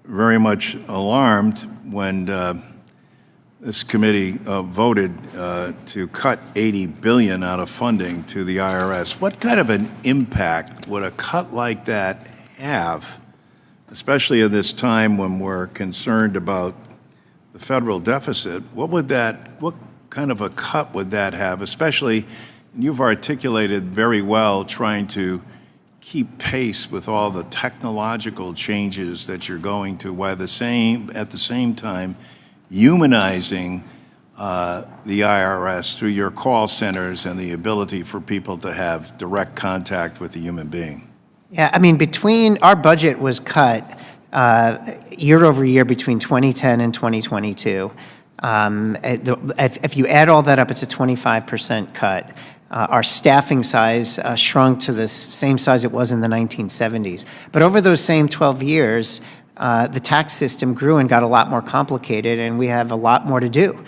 very much alarmed when this committee voted to cut $80 billion out of funding to the IRS. What kind of an impact would a cut like that have, especially at this time when we're concerned about the federal deficit? What kind of a cut would that have, especially, you've articulated very well, trying to keep pace with all the technological changes that you're going to, while at the same time humanizing the IRS through your call centers and the ability for people to have direct contact with a human being? Yeah, I mean, our budget was cut year over year between 2010 and 2022. If you add all that up, it's a 25% cut. Our staffing size shrunk to the same size it was in the 1970s. But over those same 12 years, the tax system grew and got a lot more complicated, and we have a lot more to do.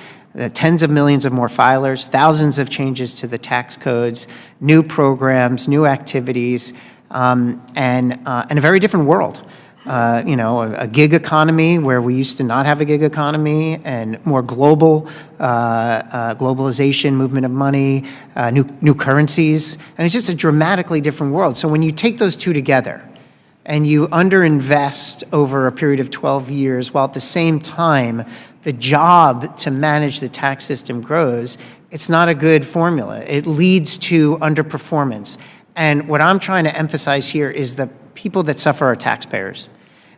Tens of millions of more filers, thousands of changes to the tax codes, new programs, new activities, and a very different world. A gig economy where we used to not have a gig economy, and more global globalization, movement of money, new currencies. And it's just a dramatically different world. So when you take those two together and you underinvest over a period of 12 years, while at the same time the job to manage the tax system grows, it's not a good formula. It leads to underperformance. And what I'm trying to emphasize here is the people that suffer are taxpayers.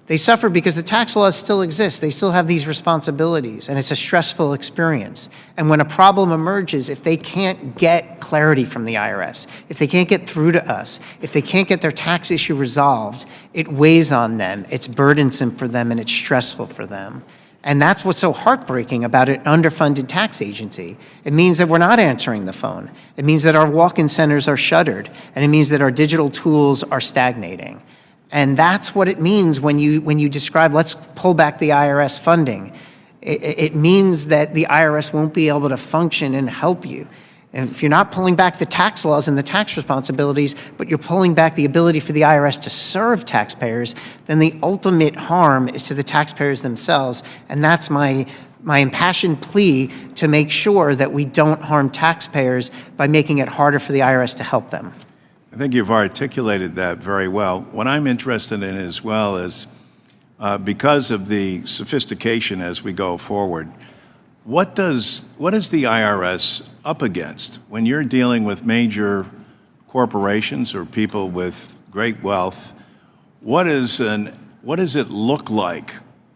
They suffer because the tax laws still exist. They still have these responsibilities, and it's a stressful experience. And when a problem emerges, if they can't get clarity from the IRS, if they can't get through to us, if they can't get their tax issue resolved, it weighs on them, it's burdensome for them, and it's stressful for them. And that's what's so heartbreaking about an underfunded tax agency. It means that we're not answering the phone. It means that our walk-in centers are shuttered, and it means that our digital tools are stagnating. And that's what it means when you describe, let's pull back the IRS funding. It means that the IRS won't be able to function and help you. And if you're not pulling back the tax laws and the tax responsibilities, but you're pulling back the ability for the IRS to serve taxpayers, then the ultimate harm is to the taxpayers themselves. And that's my impassioned plea to make sure that we don't harm taxpayers by making it harder for the IRS to help them. I think you've articulated that very well. What I'm interested in as well is, because of the sophistication as we go forward, what is the IRS up against when you're dealing with major corporations or people with great wealth? What does it look like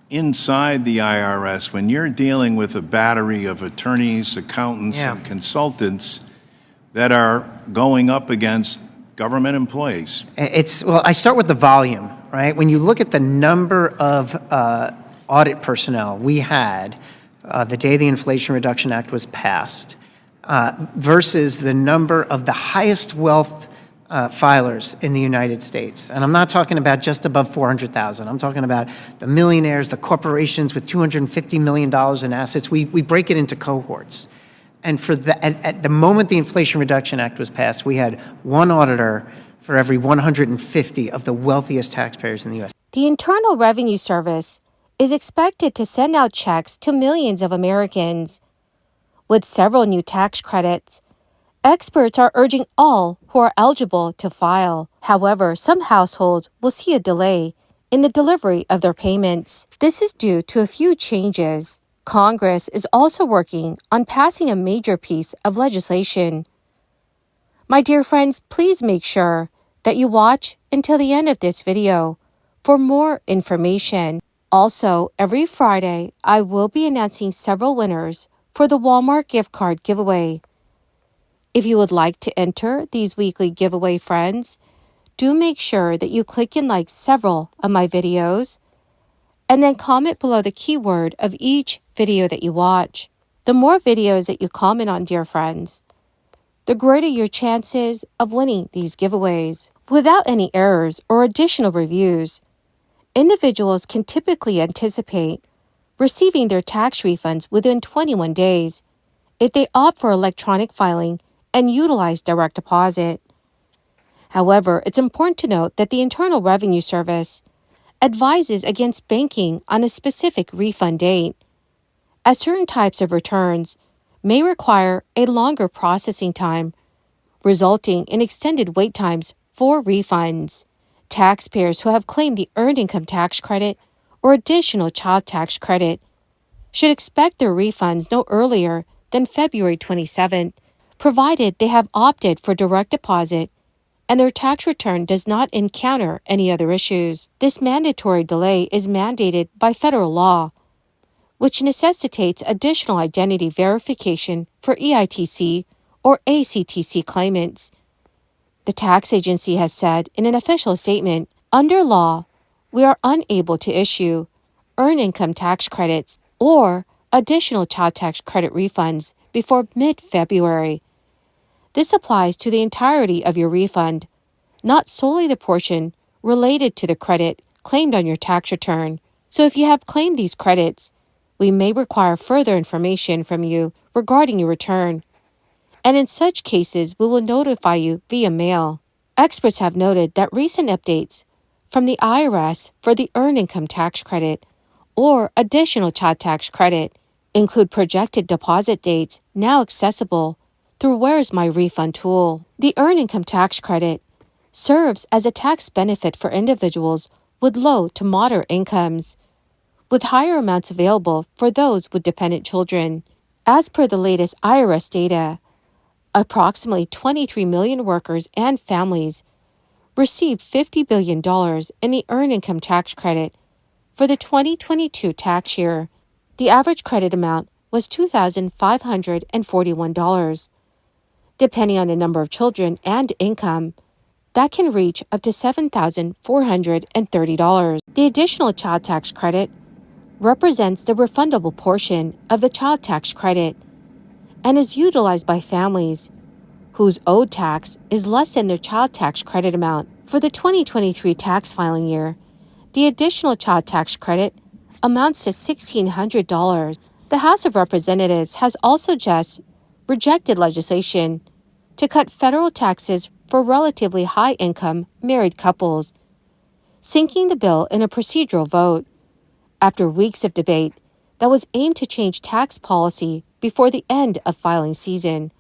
inside the IRS when you're dealing with a battery of attorneys, accountants, and consultants that are going up against government employees? Well, I start with the volume, right? When you look at the number of audit personnel we had the day the Inflation Reduction Act was passed versus the number of the highest wealth filers in the United States. And I'm not talking about just above 400,000. I'm talking about the millionaires, the corporations with $250 million in assets. We break it into cohorts. And at the moment the Inflation Reduction Act was passed, we had one auditor for every 150 of the wealthiest taxpayers in the U.S. The Internal Revenue Service is expected to send out checks to millions of Americans. With several new tax credits, experts are urging all who are eligible to file. However, some households will see a delay in the delivery of their payments. This is due to a few changes. Congress is also working on passing a major piece of legislation. My dear friends, please make sure that you watch until the end of this video for more information. Also, every Friday, I will be announcing several winners for the Walmart gift card giveaway. If you would like to enter these weekly giveaway, friends, do make sure that you click and like several of my videos, and then comment below the keyword of each video that you watch. The more videos that you comment on, dear friends, the greater your chances of winning these giveaways. Without any errors or additional reviews, individuals can typically anticipate receiving their tax refunds within 21 days if they opt for electronic filing and utilize direct deposit. However, it's important to note that the Internal Revenue Service advises against banking on a specific refund date, as certain types of returns may require a longer processing time, resulting in extended wait times for refunds. Taxpayers who have claimed the Earned Income Tax Credit or additional child tax credit should expect their refunds no earlier than February 27th, provided they have opted for direct deposit and their tax return does not encounter any other issues. This mandatory delay is mandated by federal law, which necessitates additional identity verification for EITC or ACTC claimants. The tax agency has said in an official statement, under law, we are unable to issue Earned Income Tax Credits or additional child tax credit refunds before mid-February. This applies to the entirety of your refund, not solely the portion related to the credit claimed on your tax return. So if you have claimed these credits, we may require further information from you regarding your return, and in such cases, we will notify you via mail. Experts have noted that recent updates from the IRS for the Earned Income Tax Credit or additional child tax credit include projected deposit dates now accessible through Where's My Refund tool. The Earned Income Tax Credit serves as a tax benefit for individuals with low to moderate incomes, with higher amounts available for those with dependent children. As per the latest IRS data, approximately 23 million workers and families received $50 billion in the Earned Income Tax Credit for the 2022 tax year. The average credit amount was $2,541. Depending on the number of children and income, that can reach up to $7,430. The additional child tax credit represents the refundable portion of the child tax credit and is utilized by families whose owed tax is less than their child tax credit amount. For the 2023 tax filing year, the additional child tax credit amounts to $1,600. The House of Representatives has also just rejected legislation to cut federal taxes for relatively high-income married couples, sinking the bill in a procedural vote after weeks of debate that was aimed to change tax policy before the end of filing season.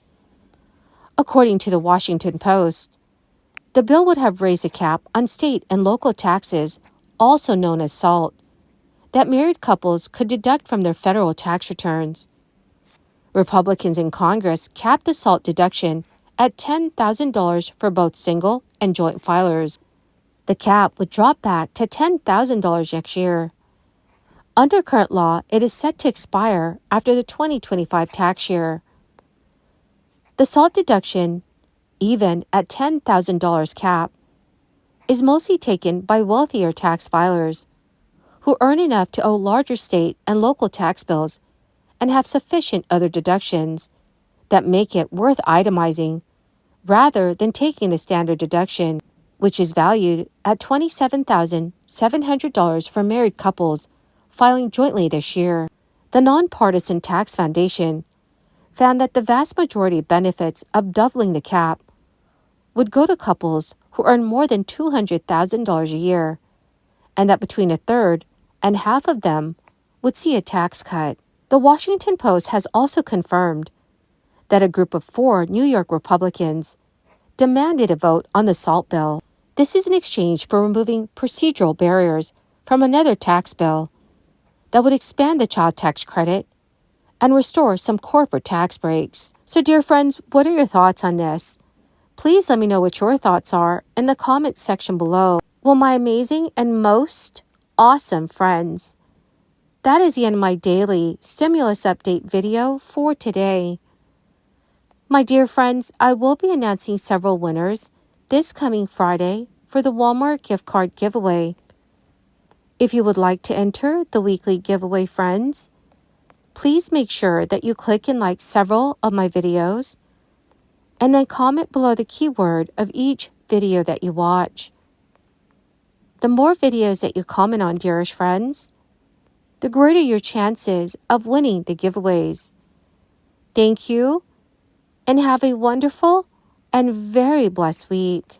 According to the Washington Post, the bill would have raised a cap on state and local taxes, also known as SALT, that married couples could deduct from their federal tax returns. Republicans in Congress capped the SALT deduction at $10,000 for both single and joint filers. The cap would drop back to $10,000 next year. Under current law, it is set to expire after the 2025 tax year. The SALT deduction, even at $10,000 cap, is mostly taken by wealthier tax filers who earn enough to owe larger state and local tax bills and have sufficient other deductions that make it worth itemizing rather than taking the standard deduction, which is valued at $27,700 for married couples filing jointly this year. The Nonpartisan Tax Foundation found that the vast majority of benefits of doubling the cap would go to couples who earn more than $200,000 a year, and that between a third and half of them would see a tax cut. The Washington Post has also confirmed that a group of 4 New York Republicans demanded a vote on the SALT bill. This is in exchange for removing procedural barriers from another tax bill that would expand the child tax credit and restore some corporate tax breaks. So, dear friends, what are your thoughts on this? Please let me know what your thoughts are in the comments section below. Well, my amazing and most awesome friends, that is the end of my daily stimulus update video for today. My dear friends, I will be announcing several winners this coming Friday for the Walmart gift card giveaway. If you would like to enter the weekly giveaway, friends, please make sure that you click and like several of my videos and then comment below the keyword of each video that you watch. The more videos that you comment on, dearest friends, the greater your chances of winning the giveaways. Thank you, and have a wonderful and very blessed week.